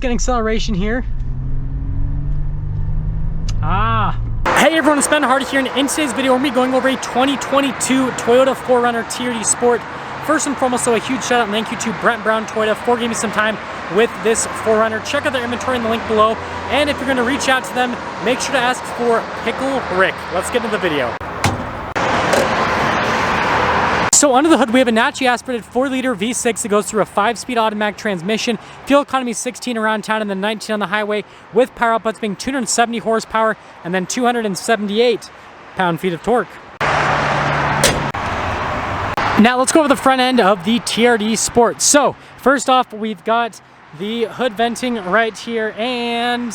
Get acceleration here. Hey everyone, it's Ben Hardy here, and in today's video we're going to be going over a 2022 Toyota 4Runner TRD Sport. First and foremost, though, a huge shout out and thank you to Brent Brown Toyota for giving me some time with this 4Runner. Check out their inventory in the link below, and if you're going to reach out to them, make sure to ask for Pickle Rick. Let's get into the video. So under the hood, we have a naturally aspirated 4-liter V6 that goes through a 5-speed automatic transmission, fuel economy 16 around town and then 19 on the highway, with power outputs being 270 horsepower and then 278 pound-feet of torque. Now let's go over the front end of the TRD Sport. So first off, we've got the hood venting right here, and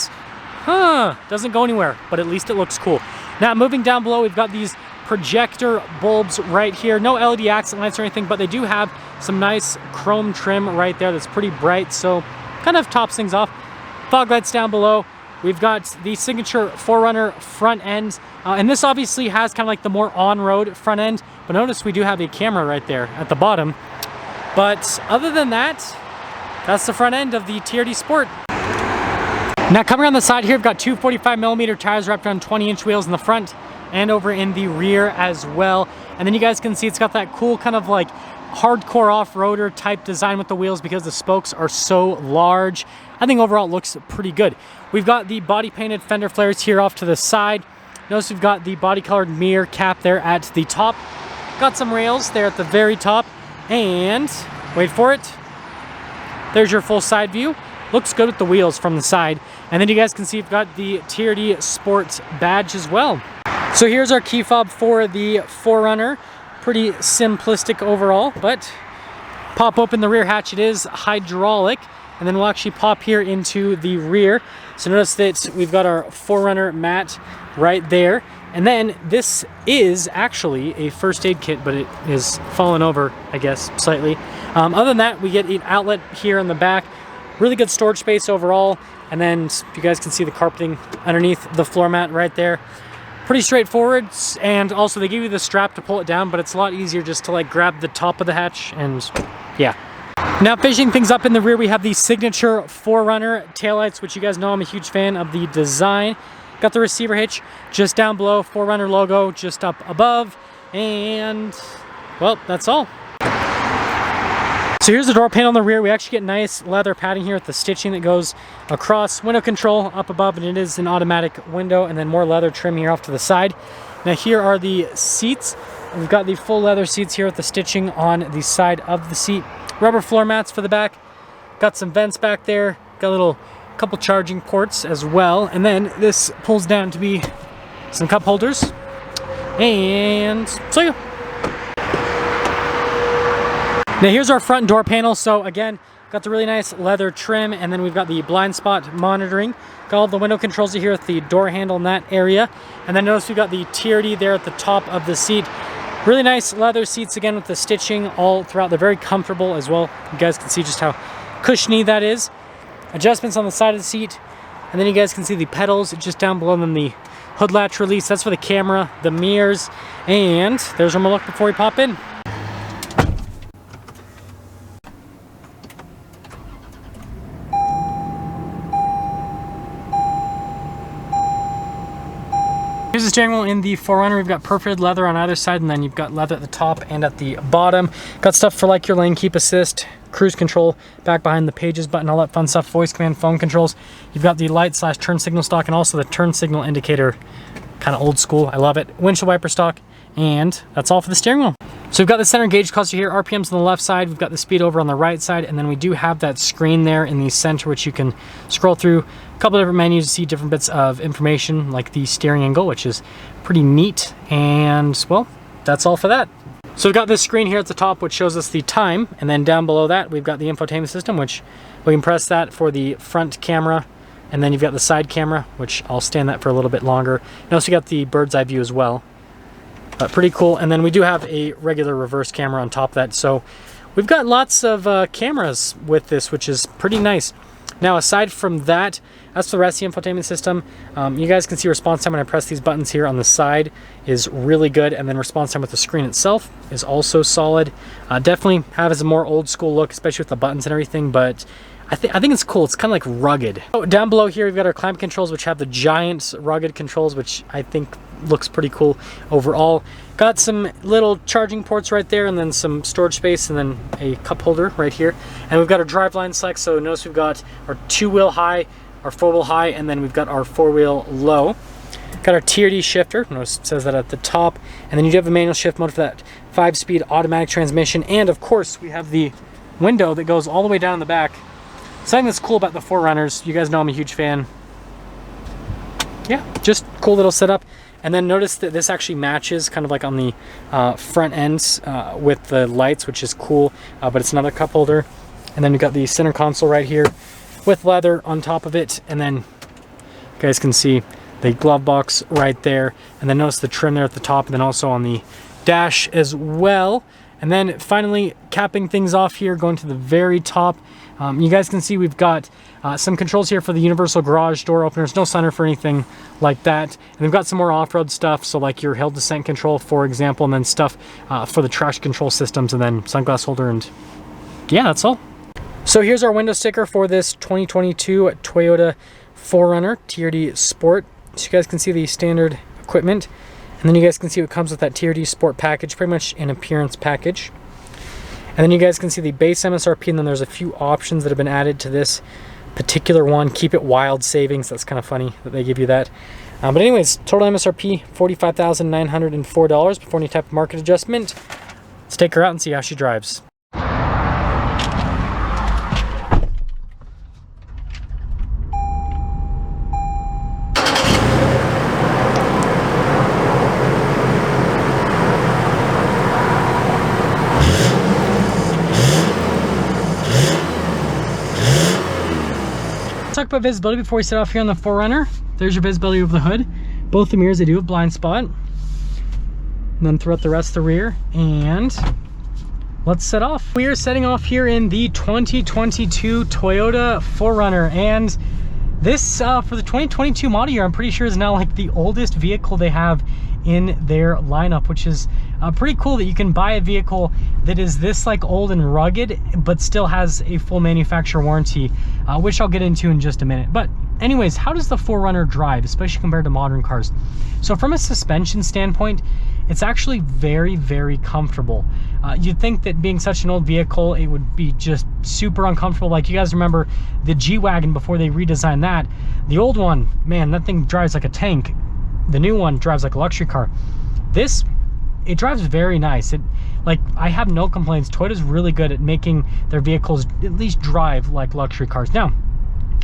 doesn't go anywhere, but at least it looks cool. Now moving down below, we've got these projector bulbs right here. No LED accent lights or anything, but they do have some nice chrome trim right there that's pretty bright, so kind of tops things off. Fog lights down below. We've got the signature 4Runner front end, and this obviously has kind of like the more on-road front end, but notice we do have a camera right there at the bottom. But other than that, that's the front end of the TRD Sport. Now coming on the side here, we've got two 45mm tires wrapped around 20-inch wheels in the front and over in the rear as well. And then you guys can see it's got that cool kind of like hardcore off-roader type design with the wheels because the spokes are so large. I think overall it looks pretty good. We've got the body painted fender flares here off to the side. Notice we've got the body colored mirror cap there at the top. Got some rails there at the very top, and wait for it, there's your full side view. Looks good with the wheels from the side. And then you guys can see we've got the TRD Sports badge as well. So here's our key fob for the 4Runner. Pretty simplistic overall, but pop open the rear hatch. It is hydraulic, and then we'll actually pop here into the rear. So notice that we've got our 4Runner mat right there. And then this is actually a first aid kit, but it is fallen over, I guess, slightly. Other than that, we get an outlet here in the back. Really good storage space overall. And then you guys can see the carpeting underneath the floor mat right there. Pretty straightforward, and also they give you the strap to pull it down, but it's a lot easier just to like grab the top of the hatch, and yeah. Now finishing things up in the rear, we have the signature 4Runner taillights, which you guys know I'm a huge fan of the design. Got the receiver hitch just down below, 4Runner logo just up above, and well, that's all. So here's the door panel on the rear. We actually get nice leather padding here with the stitching that goes across. Window control up above, and it is an automatic window, and then more leather trim here off to the side. Now here are the seats. We've got the full leather seats here with the stitching on the side of the seat. Rubber floor mats for the back. Got some vents back there. Got a little couple charging ports as well. And then this pulls down to be some cup holders. And so yeah. Now here's our front door panel. So again, got the really nice leather trim, and then we've got the blind spot monitoring. Got all the window controls here with the door handle in that area. And then notice we've got the TRD there at the top of the seat. Really nice leather seats again with the stitching all throughout. They're very comfortable as well. You guys can see just how cushiony that is. Adjustments on the side of the seat. And then you guys can see the pedals just down below, and then the hood latch release. That's for the camera, the mirrors, and there's one more look before we pop in. Here's the steering wheel in the 4Runner. We've got perforated leather on either side, and then you've got leather at the top and at the bottom. Got stuff for like your lane keep assist, cruise control, back behind the pages button, all that fun stuff, voice command, phone controls. You've got the light / turn signal stock, and also the turn signal indicator, kind of old school. I love it. Windshield wiper stock, and that's all for the steering wheel. So we've got the center gauge cluster here, RPMs on the left side, we've got the speed over on the right side, and then we do have that screen there in the center which you can scroll through. A couple of different menus to see different bits of information like the steering angle, which is pretty neat, and well, that's all for that. So we've got this screen here at the top which shows us the time, and then down below that we've got the infotainment system, which we can press that for the front camera, and then you've got the side camera, which I'll stand that for a little bit longer. And also you got the bird's eye view as well. Pretty cool. And then we do have a regular reverse camera on top of that. So we've got lots of cameras with this, which is pretty nice. Now, aside from that, as for the rest of the infotainment system, you guys can see response time when I press these buttons here on the side is really good, and then response time with the screen itself is also solid. Definitely have a more old school look, especially with the buttons and everything, but I think it's cool. It's kind of like rugged. Oh, down below here, we've got our climate controls, which have the giant rugged controls, which I think looks pretty cool overall. Got some little charging ports right there, and then some storage space, and then a cup holder right here. And we've got our driveline select. So notice we've got our 2-wheel high, our 4-wheel high, and then we've got our 4-wheel low. Got our TRD shifter. Notice it says that at the top. And then you do have a manual shift mode for that 5-speed automatic transmission. And of course, we have the window that goes all the way down in the back. Something that's cool about the 4Runners, you guys know I'm a huge fan. Yeah, just cool little setup. And then notice that this actually matches kind of like on the front ends with the lights, which is cool, but it's another cup holder. And then we've got the center console right here with leather on top of it. And then you guys can see the glove box right there. And then notice the trim there at the top, and then also on the dash as well. And then finally capping things off here, going to the very top. You guys can see we've got some controls here for the universal garage door openers, no sunroof or anything like that. And we've got some more off-road stuff, so like your hill descent control, for example, and then stuff for the traction control systems, and then sunglass holder, and yeah, that's all. So here's our window sticker for this 2022 Toyota 4Runner TRD Sport. So you guys can see the standard equipment, and then you guys can see what comes with that TRD Sport package, pretty much an appearance package. And then you guys can see the base MSRP, and then there's a few options that have been added to this particular one. Keep it wild savings. That's kind of funny that they give you that. But anyways, total MSRP $45,904 before any type of market adjustment. Let's take her out and see how she drives. Talk about visibility before we set off here on the 4Runner. There's your visibility of the hood. Both the mirrors, they do have blind spot. And then throughout the rest of the rear, and let's set off. We are setting off here in the 2022 Toyota 4Runner, and this for the 2022 model year, I'm pretty sure is now like the oldest vehicle they have in their lineup, which is pretty cool that you can buy a vehicle that is this like old and rugged but still has a full manufacturer warranty, which I'll get into in just a minute. But anyways, how does the 4Runner drive, especially compared to modern cars? So from a suspension standpoint, it's actually very, very comfortable. You'd think that being such an old vehicle, it would be just super uncomfortable. Like you guys remember the G-Wagon before they redesigned that. The old one, man, that thing drives like a tank. The new one drives like a luxury car. This, it drives very nice. Like, I have no complaints. Toyota's really good at making their vehicles at least drive like luxury cars. Now,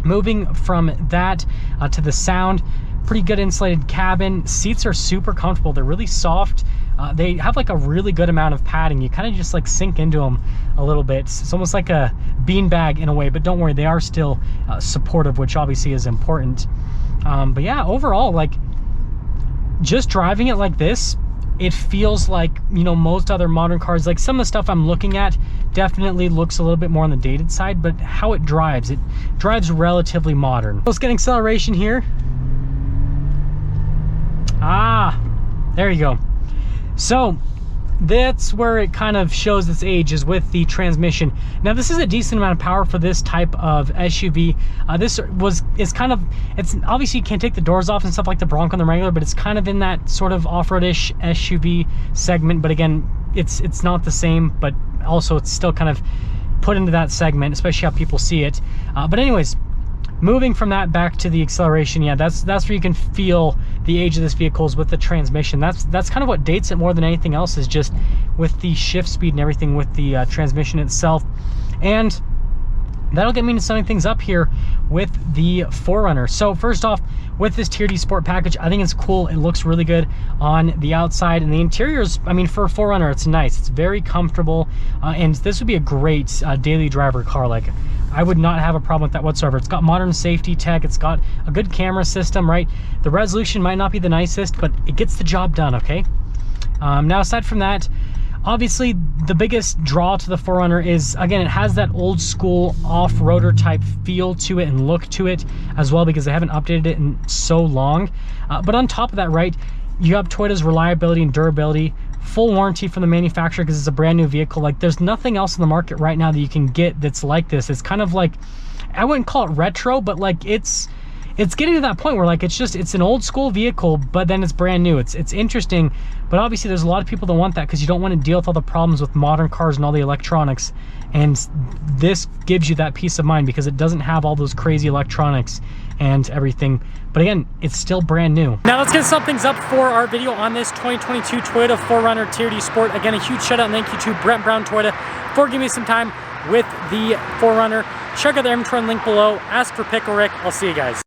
moving from that to the sound, pretty good insulated cabin. Seats are super comfortable. They're really soft. They have like a really good amount of padding. You kind of just like sink into them a little bit. It's almost like a beanbag in a way, but don't worry, they are still supportive, which obviously is important. But yeah, overall, like, just driving it like this, it feels like, you know, most other modern cars. Like some of the stuff I'm looking at definitely looks a little bit more on the dated side, but how it drives relatively modern. Let's get acceleration here. There you go. So that's where it kind of shows its age, is with the transmission. Now this is a decent amount of power for this type of SUV. It's obviously you can't take the doors off and stuff like the Bronco and the Wrangler, but it's kind of in that sort of off-roadish SUV segment. But again, it's not the same, but also it's still kind of put into that segment, especially how people see it. But anyways, moving from that back to the acceleration, yeah, that's where you can feel the age of this vehicle, is with the transmission. That's kind of what dates it more than anything else, is just with the shift speed and everything with the transmission itself. And that'll get me into summing things up here with the 4Runner. So first off, with this TRD Sport package, I think it's cool. It looks really good on the outside, and the interiors, I mean, for a 4Runner, it's nice. It's very comfortable, and this would be a great daily driver car. Like, I would not have a problem with that whatsoever. It's got modern safety tech. It's got a good camera system, right? The resolution might not be the nicest, but it gets the job done, okay? Now, aside from that, obviously the biggest draw to the 4Runner is, again, it has that old school off-roader type feel to it and look to it as well, because they haven't updated it in so long. But on top of that, right, you have Toyota's reliability and durability, full warranty from the manufacturer because it's a brand new vehicle. Like, there's nothing else in the market right now that you can get that's like this. It's kind of like I wouldn't call it retro, but like it's getting to that point where like it's an old school vehicle, but then it's brand new. It's interesting, but obviously there's a lot of people that want that because you don't want to deal with all the problems with modern cars and all the electronics. And this gives you that peace of mind because it doesn't have all those crazy electronics and everything. But again, it's still brand new. Now let's get some things up for our video on this 2022 Toyota 4Runner TRD Sport. Again, a huge shout out and thank you to Brent Brown Toyota for giving me some time with the 4Runner. Check out the inventory link below. Ask for Pickle Rick. I'll see you guys.